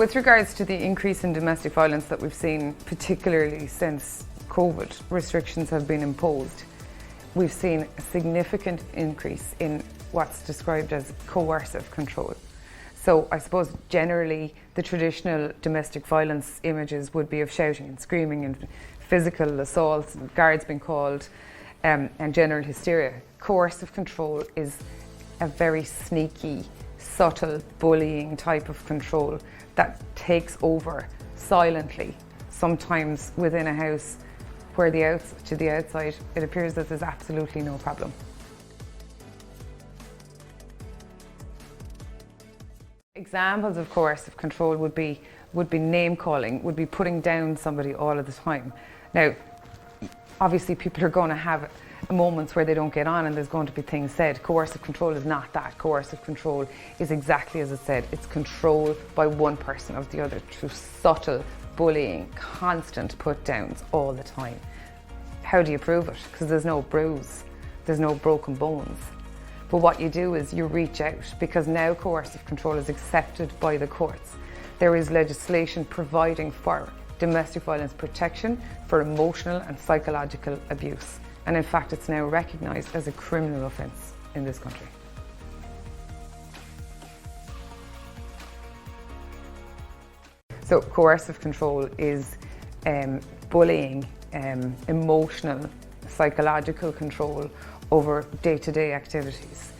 With regards to the increase in domestic violence that we've seen, particularly since COVID restrictions have been imposed, we've seen a significant increase in what's described as coercive control. So I suppose generally the traditional domestic violence images would be of shouting and screaming and physical assaults, and guards being called, and general hysteria. Coercive control is a very sneaky, subtle bullying type of control that takes over silently, sometimes within a house where to the outside it appears that there's absolutely no problem. Examples of coercive control would be name calling, would be putting down somebody all of the time. Now, obviously people are going to have moments where they don't get on and there's going to be things said. Coercive control is not that. Coercive control is exactly as it said. It's control by one person of the other through subtle bullying, constant put downs all the time. How do you prove it? Because there's no bruise, there's no broken bones. But what you do is you reach out, because now coercive control is accepted by the courts. There is legislation providing for domestic violence protection for emotional and psychological abuse. And in fact, it's now recognised as a criminal offence in this country. So coercive control is bullying, emotional, psychological control over day-to-day activities.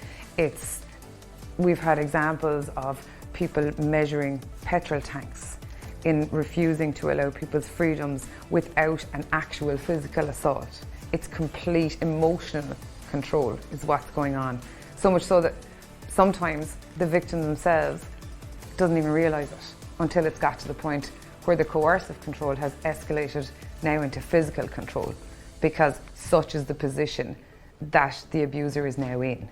We've had examples of people measuring petrol tanks, in refusing to allow people's freedoms without an actual physical assault. It's complete emotional control is what's going on. So much so that sometimes the victim themselves doesn't even realise it until it's got to the point where the coercive control has escalated now into physical control, because such is the position that the abuser is now in.